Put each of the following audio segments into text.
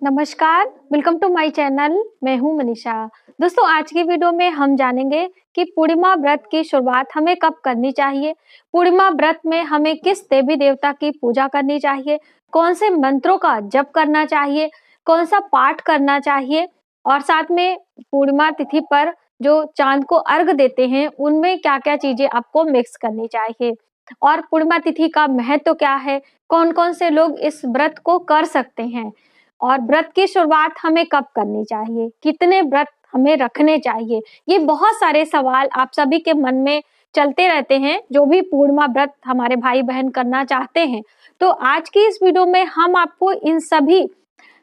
नमस्कार, welcome to my channel. मैं हूं मनीषा। दोस्तों, आज की वीडियो में हम जानेंगे कि पूर्णिमा व्रत की शुरुआत हमें कब करनी चाहिए, पूर्णिमा व्रत में हमें किस देवी देवता की पूजा करनी चाहिए, कौन से मंत्रों का जप करना चाहिए, कौन सा पाठ करना चाहिए और साथ में पूर्णिमा तिथि पर जो चांद को अर्घ देते हैं उनमें क्या-क्या चीजें आपको मिक्स करनी चाहिए और पूर्णिमा तिथि का महत्व क्या है, कौन-कौन से लोग इस व्रत को कर सकते हैं और व्रत की शुरुआत हमें कब करनी चाहिए, कितने व्रत हमें रखने चाहिए। ये बहुत सारे सवाल आप सभी के मन में चलते रहते हैं, जो भी पूर्णिमा व्रत हमारे भाई बहन करना चाहते हैं। तो आज की इस वीडियो में हम आपको इन सभी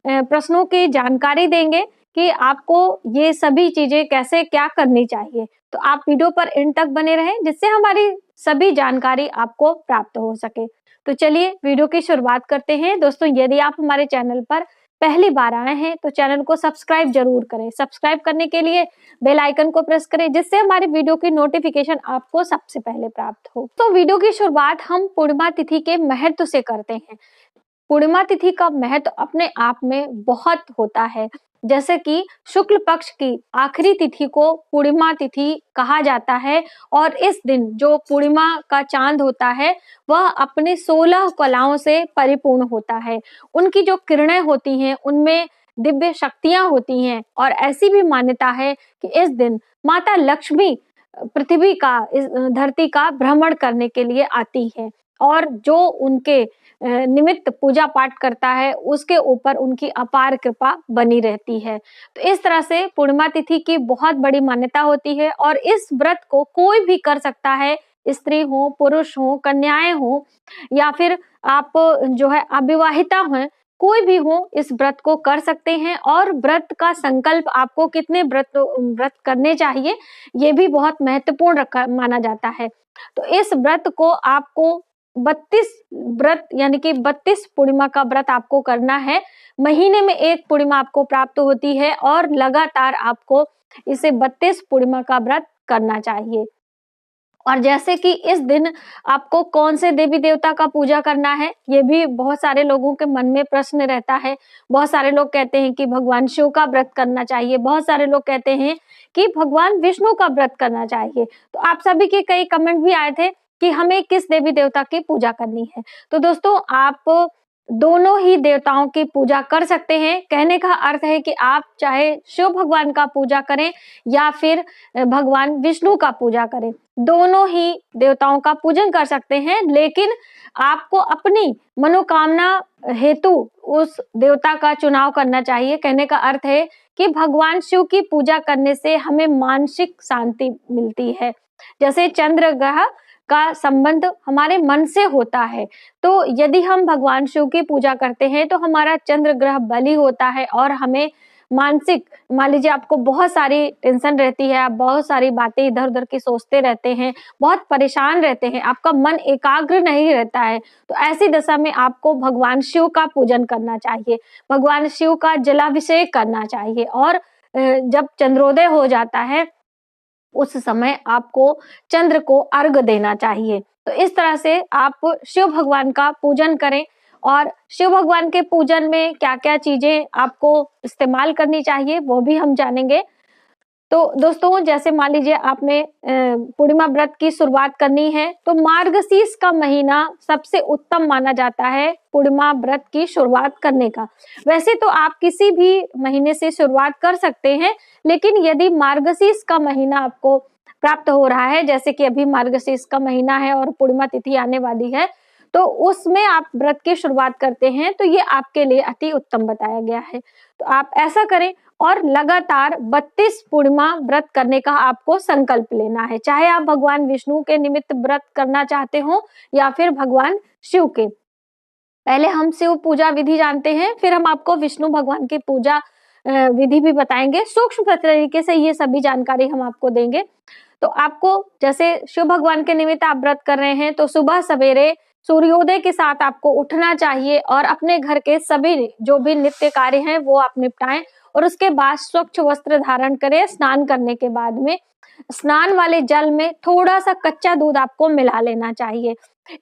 प्रश्नों की जानकारी देंगे कि आपको ये सभी चीजें कैसे क्या करनी चाहिए। तो आप वीडियो पर एंड तक बने रहें, जिससे हमारी सभी जानकारी आपको प्राप्त हो सके। तो चलिए वीडियो की शुरुआत करते हैं। दोस्तों, यदि आप हमारे चैनल पर पहली बार आए हैं तो चैनल को सब्सक्राइब जरूर करें। सब्सक्राइब करने के लिए बेल आइकन को प्रेस करें, जिससे हमारी वीडियो की नोटिफिकेशन आपको सबसे पहले प्राप्त हो। तो वीडियो की शुरुआत हम पूर्णिमा तिथि के महत्व से करते हैं। पूर्णिमा तिथि का महत्व अपने आप में बहुत होता है। जैसे कि शुक्ल पक्ष की आखिरी तिथि को पूर्णिमा तिथि कहा जाता है और इस दिन जो पूर्णिमा का चांद होता है वह अपने 16 कलाओं से परिपूर्ण होता है। उनकी जो किरणें होती हैं उनमें दिव्य शक्तियां होती हैं और ऐसी भी मान्यता है कि इस दिन माता लक्ष्मी पृथ्वी का इस धरती का भ्रमण करने के लिए आती है और जो उनके निमित्त पूजा पाठ करता है उसके ऊपर उनकी अपार कृपा बनी रहती है। तो इस तरह से पूर्णिमा तिथि की बहुत बड़ी मान्यता होती है और इस व्रत को कोई भी कर सकता है, स्त्री हो, पुरुष हो, कन्याएं हो या फिर आप जो है अविवाहिता हैं, कोई भी हो इस व्रत को कर सकते हैं। और व्रत का संकल्प आपको कितने व्रत करने चाहिए ये भी बहुत महत्वपूर्ण रखा माना जाता है। तो इस व्रत को आपको 32 व्रत यानी कि 32 पूर्णिमा का व्रत आपको करना है। महीने में एक पूर्णिमा आपको प्राप्त होती है और लगातार आपको इसे 32 पूर्णिमा का व्रत करना चाहिए। और जैसे कि इस दिन आपको कौन से देवी देवता का पूजा करना है, ये भी बहुत सारे लोगों के मन में प्रश्न रहता है। बहुत सारे लोग कहते हैं कि भगवान शिव का व्रत करना चाहिए, बहुत सारे लोग कहते हैं कि भगवान विष्णु का व्रत करना चाहिए। तो आप सभी के कई कमेंट भी आए थे कि हमें किस देवी देवता की पूजा करनी है। तो दोस्तों, आप दोनों ही देवताओं की पूजा कर सकते हैं। कहने का अर्थ है कि आप चाहे शिव भगवान का पूजा करें या फिर भगवान विष्णु का पूजा करें, दोनों ही देवताओं का पूजन कर सकते हैं, लेकिन आपको अपनी मनोकामना हेतु उस देवता का चुनाव करना चाहिए। कहने का अर्थ है कि भगवान शिव की पूजा करने से हमें मानसिक शांति मिलती है। जैसे चंद्र ग्रह का संबंध हमारे मन से होता है, तो यदि हम भगवान शिव की पूजा करते हैं तो हमारा चंद्र ग्रह बली होता है और हमें मानसिक, मान लीजिए आपको बहुत सारी टेंशन रहती है, आप बहुत सारी बातें इधर उधर की सोचते रहते हैं, बहुत परेशान रहते हैं, आपका मन एकाग्र नहीं रहता है, तो ऐसी दशा में आपको भगवान शिव का पूजन करना चाहिए, भगवान शिव का जलाभिषेक करना चाहिए। और जब चंद्रोदय हो जाता है उस समय आपको चंद्र को अर्घ देना चाहिए। तो इस तरह से आप शिव भगवान का पूजन करें। और शिव भगवान के पूजन में क्या-क्या चीजें आपको इस्तेमाल करनी चाहिए वो भी हम जानेंगे। तो दोस्तों, जैसे मान लीजिए आपने पूर्णिमा व्रत की शुरुआत करनी है तो मार्गशीर्ष का महीना सबसे उत्तम माना जाता है पूर्णिमा व्रत की शुरुआत करने का। वैसे तो आप किसी भी महीने से शुरुआत कर सकते हैं, लेकिन यदि मार्गशीर्ष का महीना आपको प्राप्त हो रहा है, जैसे कि अभी मार्गशीर्ष का महीना है और पूर्णिमा तिथि आने वाली है, तो उसमें आप व्रत की शुरुआत करते हैं तो ये आपके लिए अति उत्तम बताया गया है। तो आप ऐसा करें और लगातार 32 पूर्णिमा व्रत करने का आपको संकल्प लेना है, चाहे आप भगवान विष्णु के निमित्त व्रत करना चाहते हो या फिर भगवान शिव के। पहले हम शिव पूजा विधि जानते हैं, फिर हम आपको विष्णु भगवान की पूजा विधि भी बताएंगे। सूक्ष्म तरीके से ये सभी जानकारी हम आपको देंगे। तो आपको जैसे शिव भगवान के निमित्त आप व्रत कर रहे हैं तो सुबह सवेरे सूर्योदय के साथ आपको उठना चाहिए और अपने घर के सभी जो भी नित्य कार्य हैं वो आप निपटाएं और उसके बाद स्वच्छ वस्त्र धारण करें। स्नान करने के बाद में स्नान वाले जल में थोड़ा सा कच्चा दूध आपको मिला लेना चाहिए।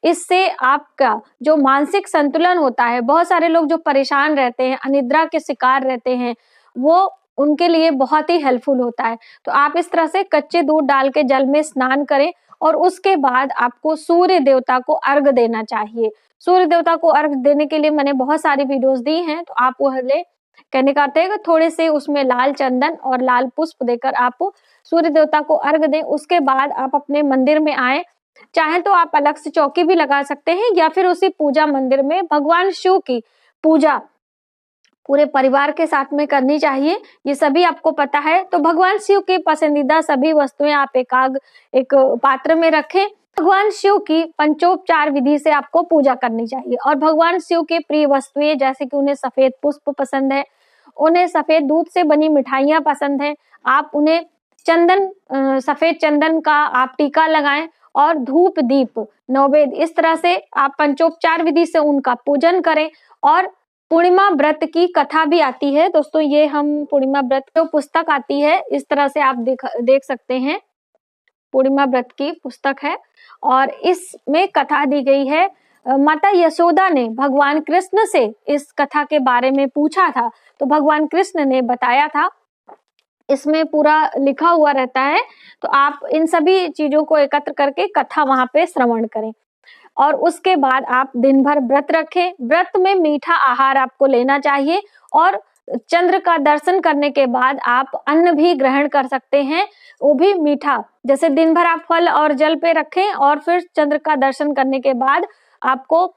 इससे आपका जो मानसिक संतुलन होता है, बहुत सारे लोग जो परेशान रहते हैं, अनिद्रा के शिकार रहते हैं, वो उनके लिए बहुत ही हेल्पफुल होता है। तो आप इस तरह से कच्चे दूध डाल के जल में स्नान करें और उसके बाद आपको सूर्य देवता को अर्घ देना चाहिए। सूर्य देवता को अर्घ देने के लिए मैंने बहुत सारी वीडियोस दी हैं, तो आप पहले कहने का अर्थ है कि थोड़े से उसमें लाल चंदन और लाल पुष्प देकर आप सूर्य देवता को अर्घ दें। उसके बाद आप अपने मंदिर में आए, चाहे तो आप अलग से चौकी भी लगा सकते हैं या फिर उसी पूजा मंदिर में भगवान शिव की पूजा पूरे परिवार के साथ में करनी चाहिए। ये सभी आपको पता है। तो भगवान शिव की पसंदीदा सभी वस्तुएं आप एक पात्र में रखें। भगवान शिव की पंचोपचार विधि से आपको पूजा करनी चाहिए और भगवान शिव के प्रिय वस्तुएं जैसे कि उन्हें सफेद पुष्प पसंद है, उन्हें सफेद दूध से बनी मिठाइयां पसंद है, आप उन्हें सफेद चंदन का आप टीका लगाएं और धूप दीप नैवेद्य इस तरह से आप पंचोपचार विधि से उनका पूजन करें। और पूर्णिमा व्रत की कथा भी आती है दोस्तों, ये हम पूर्णिमा व्रत जो पुस्तक आती है इस तरह से आप देख सकते हैं, पूर्णिमा व्रत की पुस्तक है और इसमें कथा दी गई है। माता यशोदा ने भगवान कृष्ण से इस कथा के बारे में पूछा था, तो भगवान कृष्ण ने बताया था, इसमें पूरा लिखा हुआ रहता है। तो आप इन सभी चीजों को एकत्र करके कथा वहां पे श्रवण करें और उसके बाद आप दिन भर व्रत रखें। व्रत में मीठा आहार आपको लेना चाहिए और चंद्र का दर्शन करने के बाद आप अन्न भी ग्रहण कर सकते हैं, वो भी मीठा। जैसे दिन भर आप फल और जल पे रखें और फिर चंद्र का दर्शन करने के बाद आपको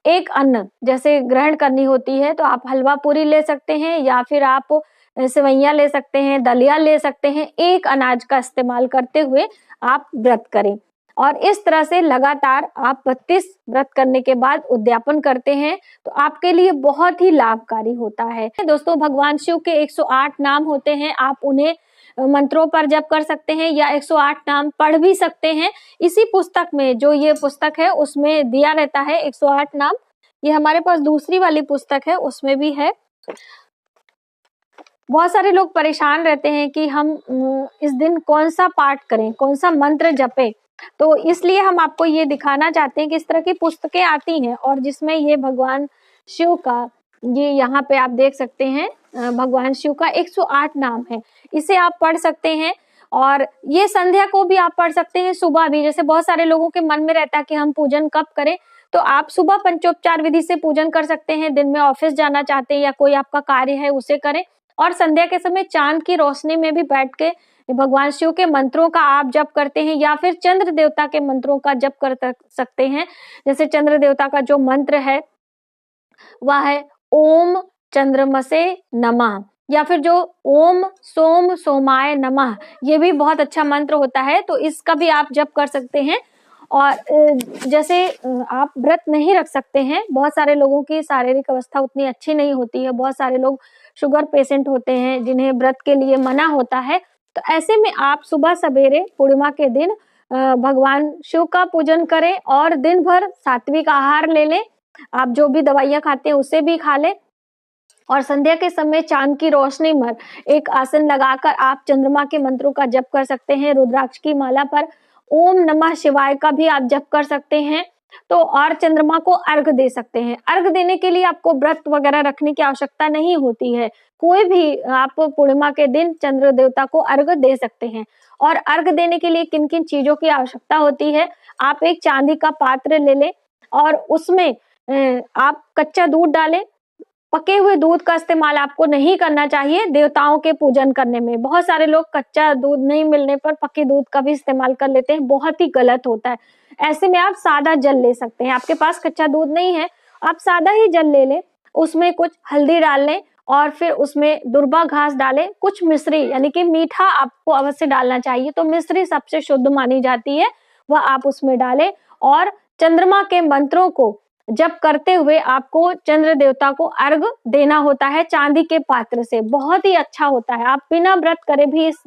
एक अन्न जैसे ग्रहण करनी होती है, तो आप हलवा पूरी ले सकते हैं या फिर आप सेवैयां ले सकते हैं, दलिया ले सकते हैं। एक अनाज का इस्तेमाल करते हुए आप व्रत करें और इस तरह से लगातार आप 32 व्रत करने के बाद उद्यापन करते हैं तो आपके लिए बहुत ही लाभकारी होता है। दोस्तों, भगवान शिव के 108 नाम होते हैं, आप उन्हें मंत्रों पर जप कर सकते हैं या 108 नाम पढ़ भी सकते हैं। इसी पुस्तक में, जो ये पुस्तक है उसमें दिया रहता है 108 नाम। ये हमारे पास दूसरी वाली पुस्तक है, उसमें भी है। बहुत सारे लोग परेशान रहते हैं कि हम इस दिन कौन सा पाठ करें, कौन सा मंत्र जपें, तो इसलिए हम आपको ये दिखाना चाहते हैं कि इस तरह की पुस्तकें आती हैं और जिसमें ये भगवान शिव का, ये यहाँ पे आप देख सकते हैं, भगवान शिव का 108 नाम है, इसे आप पढ़ सकते हैं। और ये संध्या को भी आप पढ़ सकते हैं, सुबह भी। जैसे बहुत सारे लोगों के मन में रहता है कि हम पूजन कब करें, तो आप सुबह पंचोपचार विधि से पूजन कर सकते हैं। दिन में ऑफिस जाना चाहते हैं या कोई आपका कार्य है उसे करें, और संध्या के समय चांद की रोशनी में भी बैठ के भगवान शिव के मंत्रों का आप जप करते हैं या फिर चंद्र देवता के मंत्रों का जप कर सकते हैं। जैसे चंद्र देवता का जो मंत्र है वह है ओम चंद्रमसे नमः, या फिर जो ओम सोम सोमाय नमः, ये भी बहुत अच्छा मंत्र होता है, तो इसका भी आप जप कर सकते हैं। और जैसे आप व्रत नहीं रख सकते हैं, बहुत सारे लोगों की शारीरिक अवस्था उतनी अच्छी नहीं होती है, बहुत सारे लोग शुगर पेशेंट होते हैं जिन्हें व्रत के लिए मना होता है, तो ऐसे में आप सुबह सवेरे पूर्णिमा के दिन भगवान शिव का पूजन करें और दिन भर सात्विक आहार ले लें। आप जो भी दवाइयां खाते हैं उसे भी खा लें और संध्या के समय चांद की रोशनी में एक आसन लगाकर आप चंद्रमा के मंत्रों का जप कर सकते हैं। रुद्राक्ष की माला पर ओम नमः शिवाय का भी आप जप कर सकते हैं। तो और चंद्रमा को अर्घ दे सकते हैं। अर्घ देने के लिए आपको व्रत वगैरह रखने की आवश्यकता नहीं होती है, कोई भी आप पूर्णिमा के दिन चंद्र देवता को अर्घ दे सकते हैं। और अर्घ देने के लिए किन किन चीजों की आवश्यकता होती है, आप एक चांदी का पात्र ले लें और उसमें आप कच्चा दूध डालें। पके हुए दूध का इस्तेमाल आपको नहीं करना चाहिए देवताओं के पूजन करने में। बहुत सारे लोग कच्चा दूध नहीं मिलने पर पके दूध का भी इस्तेमाल कर लेते हैं, बहुत ही गलत होता है। ऐसे में आप सादा जल ले सकते हैं। आपके पास कच्चा दूध नहीं है, आप सादा ही जल ले लें, उसमें कुछ हल्दी डाल लें और फिर उसमें दुर्वा घास डालें, कुछ मिश्री, यानी कि मीठा आपको अवश्य डालना चाहिए, तो मिश्री सबसे शुद्ध मानी जाती है, वह आप उसमें डालें। और चंद्रमा के मंत्रों को जप करते हुए आपको चंद्र देवता को अर्घ देना होता है चांदी के पात्र से, बहुत ही अच्छा होता है। आप बिना व्रत करे भी इस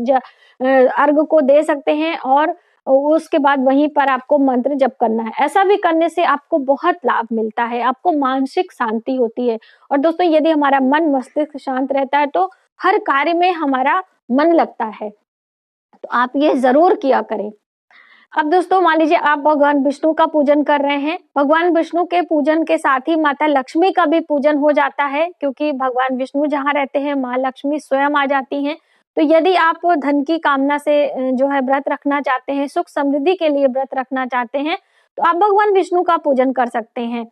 अर्घ को दे सकते हैं और उसके बाद वहीं पर आपको मंत्र जप करना है। ऐसा भी करने से आपको बहुत लाभ मिलता है, आपको मानसिक शांति होती है। और दोस्तों, यदि हमारा मन मस्तिष्क शांत रहता है तो हर कार्य में हमारा मन लगता है, तो आप ये जरूर किया करें। अब दोस्तों मान लीजिए आप भगवान विष्णु का पूजन कर रहे हैं, भगवान विष्णु के पूजन के साथ ही माता लक्ष्मी का भी पूजन हो जाता है, क्योंकि भगवान विष्णु जहाँ रहते हैं माँ लक्ष्मी स्वयं आ जाती हैं। तो यदि आप धन की कामना से जो है व्रत रखना चाहते हैं, सुख समृद्धि के लिए व्रत रखना चाहते हैं, तो आप भगवान विष्णु का पूजन कर सकते हैं।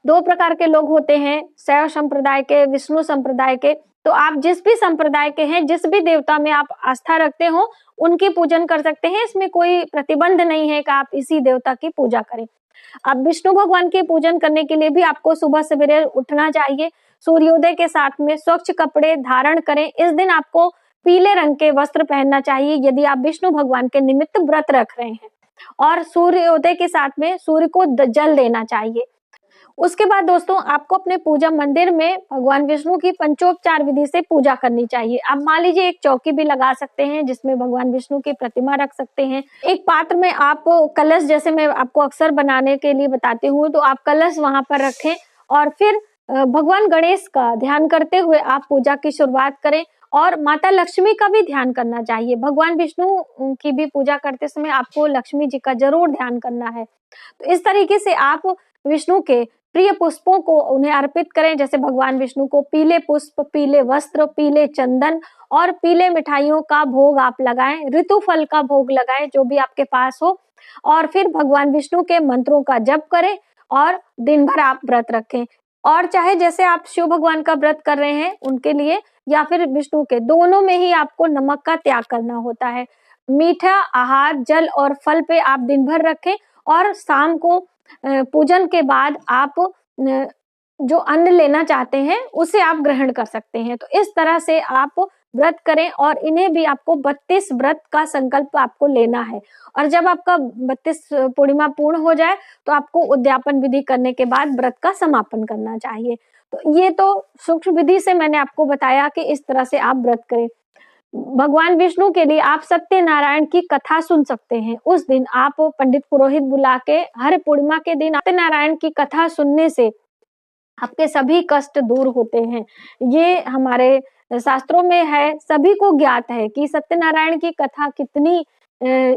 दो प्रकार के लोग होते हैं, शैव संप्रदाय के, विष्णु संप्रदाय के। तो आप जिस भी संप्रदाय के हैं, जिस भी देवता में आप आस्था रखते हो, उनकी पूजन कर सकते हैं। इसमें कोई प्रतिबंध नहीं है कि आप इसी देवता की पूजा करें। अब विष्णु भगवान के पूजन करने के लिए भी आपको सुबह सवेरे उठना चाहिए। सूर्योदय के साथ में स्वच्छ कपड़े धारण करें। इस दिन आपको पीले रंग के वस्त्र पहनना चाहिए यदि आप विष्णु भगवान के निमित्त व्रत रख रहे हैं। और सूर्योदय के साथ में सूर्य को जल देना चाहिए। उसके बाद दोस्तों आपको अपने पूजा मंदिर में भगवान विष्णु की पंचोपचार विधि से पूजा करनी चाहिए। आप मान लीजिए एक चौकी भी लगा सकते हैं जिसमें भगवान विष्णु की प्रतिमा रख सकते हैं। एक पात्र में आप कलश, जैसे मैं आपको अक्सर बनाने के लिए बताती हूँ, तो आप कलश वहां पर रखें और फिर भगवान गणेश का ध्यान करते हुए आप पूजा की शुरुआत करें। और माता लक्ष्मी का भी ध्यान करना चाहिए। भगवान विष्णु की भी पूजा करते समय आपको लक्ष्मी जी का जरूर ध्यान करना है। तो इस तरीके से आप विष्णु के प्रिय पुष्पों को उन्हें अर्पित करें। जैसे भगवान विष्णु को पीले पुष्प, पीले वस्त्र, पीले चंदन और पीले मिठाइयों का भोग आप लगाएं। ऋतु फल का भोग लगाएं, जो भी आपके पास हो। और फिर भगवान विष्णु के मंत्रों का जप करें और दिन भर आप व्रत रखें। और चाहे जैसे आप शिव भगवान का व्रत कर रहे हैं उनके लिए, या फिर विष्णु के, दोनों में ही आपको नमक का त्याग करना होता है। मीठा आहार, जल और फल पे आप दिन भर रखें और शाम को पूजन के बाद आप जो अन्न लेना चाहते हैं उसे आप ग्रहण कर सकते हैं। तो इस तरह से आप व्रत करें और इन्हें भी आपको 32 व्रत का संकल्प आपको लेना है। और जब आपका 32 पूर्णिमा पूर्ण हो जाए तो आपको उद्यापन विधि करने के बाद व्रत का समापन करना चाहिए। तो ये तो सूक्ष्म विधि से मैंने आपको बताया कि इस तरह से आप व्रत करें। भगवान विष्णु के लिए आप सत्यनारायण की कथा सुन सकते हैं। उस दिन आप पंडित पुरोहित बुला के हर पूर्णिमा के दिन सत्यनारायण की कथा सुनने से आपके सभी कष्ट दूर होते हैं। ये हमारे शास्त्रों में है, सभी को ज्ञात है कि सत्यनारायण की कथा कितनी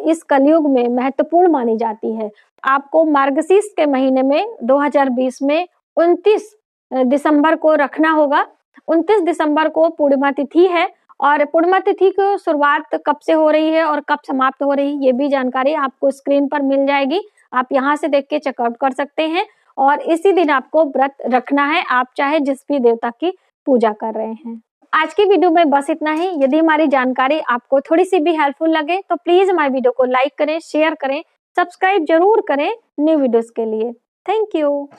इस कलयुग में महत्वपूर्ण मानी जाती है। आपको मार्गशीर्ष के महीने में 2020 में 29 दिसंबर को रखना होगा। 29 दिसंबर को पूर्णिमा तिथि है और पूर्णिमा तिथि की शुरुआत कब से हो रही है और कब समाप्त हो रही है, ये भी जानकारी आपको स्क्रीन पर मिल जाएगी। आप यहाँ से देख के चेकआउट कर सकते हैं। और इसी दिन आपको व्रत रखना है, आप चाहे जिस भी देवता की पूजा कर रहे हैं। आज की वीडियो में बस इतना ही। यदि हमारी जानकारी आपको थोड़ी सी भी हेल्पफुल लगे तो प्लीज हमारी वीडियो को लाइक करें, शेयर करें, सब्सक्राइब जरूर करें न्यू वीडियोस के लिए। Thank you.